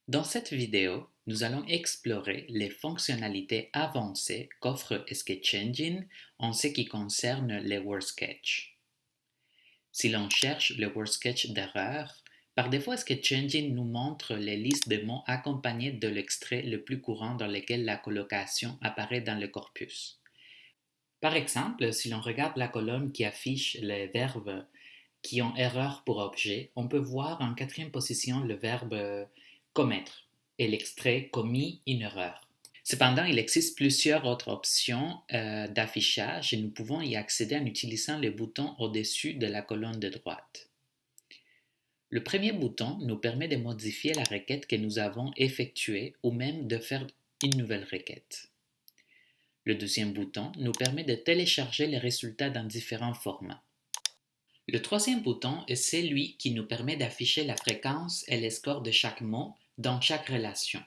Dans cette vidéo, nous allons explorer les fonctionnalités avancées qu'offre Sketch Engine en ce qui concerne les word sketch. Si l'on cherche le word sketch d'erreur, par défaut Sketch Engine nous montre les listes de mots accompagnés de l'extrait le plus courant dans lequel la colocation apparaît dans le corpus. Par exemple, si l'on regarde la colonne qui affiche les verbes qui ont erreur pour objet, on peut voir en quatrième position le verbe commettre et l'extrait commis une erreur. Cependant, il existe plusieurs autres options d'affichage et nous pouvons y accéder en utilisant le bouton au-dessus de la colonne de droite. Le premier bouton nous permet de modifier la requête que nous avons effectuée ou même de faire une nouvelle requête. Le deuxième bouton nous permet de télécharger les résultats dans différents formats. Le troisième bouton est celui qui nous permet d'afficher la fréquence et les scores de chaque mot dans chaque relation.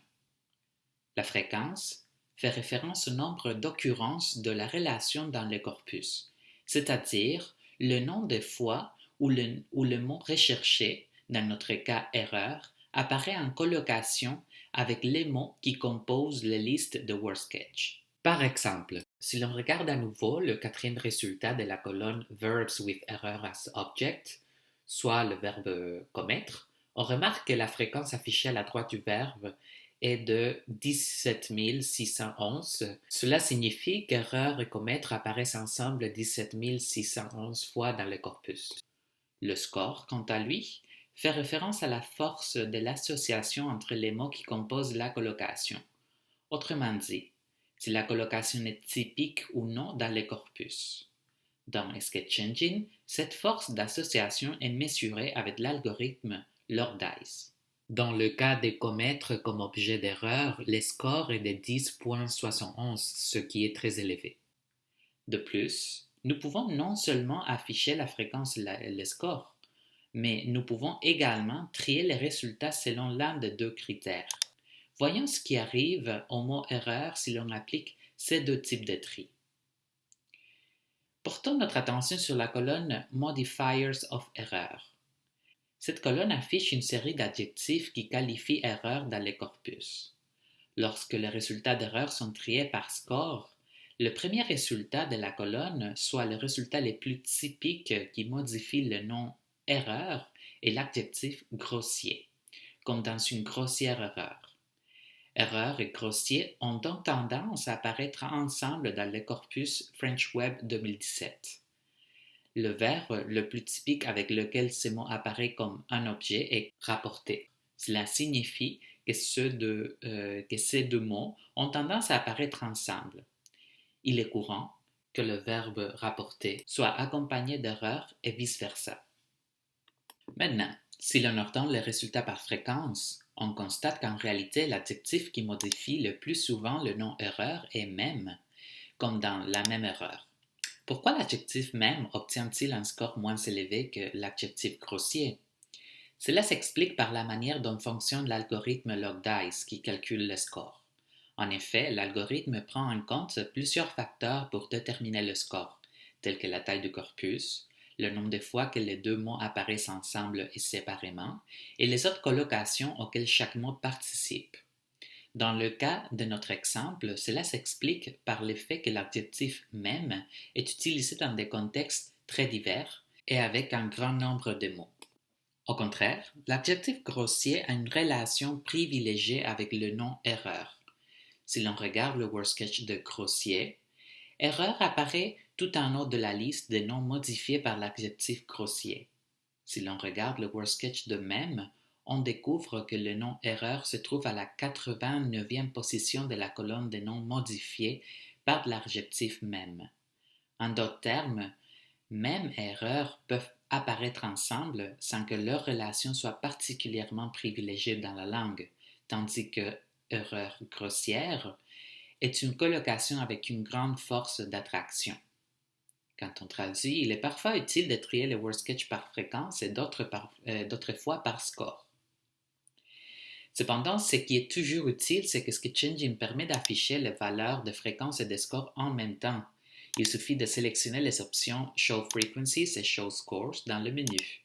La fréquence fait référence au nombre d'occurrences de la relation dans le corpus, c'est-à-dire le nombre de fois où le mot recherché, dans notre cas erreur, apparaît en colocation avec les mots qui composent la liste de WordSketch. Par exemple, si l'on regarde à nouveau le quatrième résultat de la colonne Verbs with Error as Object, soit le verbe commettre, on remarque que la fréquence affichée à la droite du verbe est de 17 611. Cela signifie qu'erreur et commettre apparaissent ensemble 17 611 fois dans le corpus. Le score, quant à lui, fait référence à la force de l'association entre les mots qui composent la colocation. Autrement dit, si la colocation est typique ou non dans le corpus. Dans Sketch Engine, cette force d'association est mesurée avec l'algorithme Lordice. Dans le cas de commettre comme objet d'erreur, le score est de 10,71, ce qui est très élevé. De plus, nous pouvons non seulement afficher la fréquence et le score, mais nous pouvons également trier les résultats selon l'un des deux critères. Voyons ce qui arrive au mot erreur si l'on applique ces deux types de tri. Portons notre attention sur la colonne Modifiers of Error. Cette colonne affiche une série d'adjectifs qui qualifient erreur dans le corpus. Lorsque les résultats d'erreur sont triés par score, le premier résultat de la colonne, soit le résultat le plus typique qui modifie le nom erreur, est l'adjectif grossier, comme dans une grossière erreur. Erreur et grossier ont donc tendance à apparaître ensemble dans le corpus French Web 2017. Le verbe le plus typique avec lequel ce mot apparaît comme un objet est rapporter. Cela signifie que ces deux mots ont tendance à apparaître ensemble. Il est courant que le verbe rapporter soit accompagné d'erreurs et vice-versa. Maintenant, si l'on ordonne les résultats par fréquence, on constate qu'en réalité, l'adjectif qui modifie le plus souvent le nom erreur est même, comme dans la même erreur. Pourquoi l'adjectif même obtient-il un score moins élevé que l'adjectif grossier? Cela s'explique par la manière dont fonctionne l'algorithme Logdice qui calcule le score. En effet, l'algorithme prend en compte plusieurs facteurs pour déterminer le score, tels que la taille du corpus, le nombre de fois que les deux mots apparaissent ensemble et séparément, et les autres colocations auxquelles chaque mot participe. Dans le cas de notre exemple, cela s'explique par le fait que l'adjectif même est utilisé dans des contextes très divers et avec un grand nombre de mots. Au contraire, l'adjectif grossier a une relation privilégiée avec le nom erreur. Si l'on regarde le WordSketch de grossier, erreur apparaît tout en haut de la liste des noms modifiés par l'adjectif grossier. Si l'on regarde le WordSketch de même, on découvre que le nom erreur se trouve à la 89e position de la colonne des noms modifiés par l'adjectif même. En d'autres termes, même et erreur peuvent apparaître ensemble sans que leur relation soit particulièrement privilégiée dans la langue, tandis que erreur grossière est une colocation avec une grande force d'attraction. Quand on traduit, il est parfois utile de trier le WordSketch par fréquence et d'autres fois par score. Cependant, ce qui est toujours utile, c'est que Sketch Engine permet d'afficher les valeurs de fréquence et de score en même temps. Il suffit de sélectionner les options Show Frequencies et Show Scores dans le menu.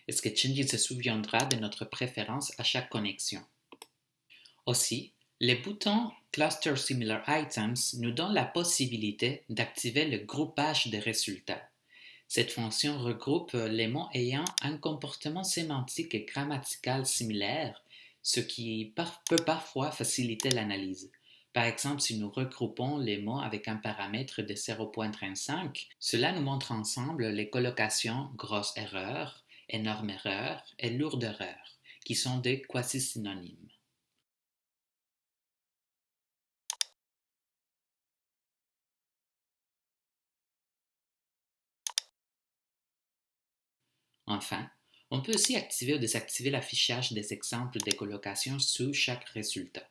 Sketch Engine se souviendra de notre préférence à chaque connexion. Aussi, les boutons Cluster Similar Items nous donnent la possibilité d'activer le groupage des résultats. Cette fonction regroupe les mots ayant un comportement sémantique et grammatical similaire, ce qui peut parfois faciliter l'analyse. Par exemple, si nous regroupons les mots avec un paramètre de 0.35, cela nous montre ensemble les colocations grosse erreur, énorme erreur et lourde erreur, qui sont des quasi-synonymes. Enfin, on peut aussi activer ou désactiver l'affichage des exemples des colocations sous chaque résultat.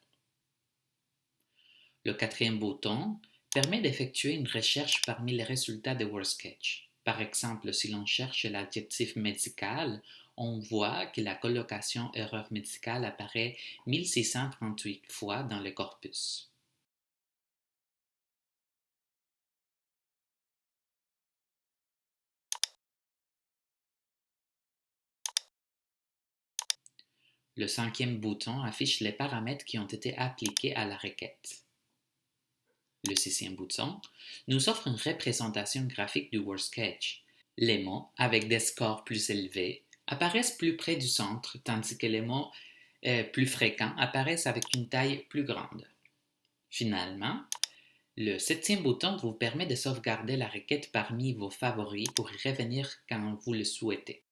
Le quatrième bouton permet d'effectuer une recherche parmi les résultats de WordSketch. Par exemple, si l'on cherche l'adjectif médical, on voit que la colocation erreur médicale apparaît 1638 fois dans le corpus. Le cinquième bouton affiche les paramètres qui ont été appliqués à la requête. Le sixième bouton nous offre une représentation graphique du WordSketch. Les mots avec des scores plus élevés apparaissent plus près du centre, tandis que les mots plus fréquents apparaissent avec une taille plus grande. Finalement, le septième bouton vous permet de sauvegarder la requête parmi vos favoris pour y revenir quand vous le souhaitez.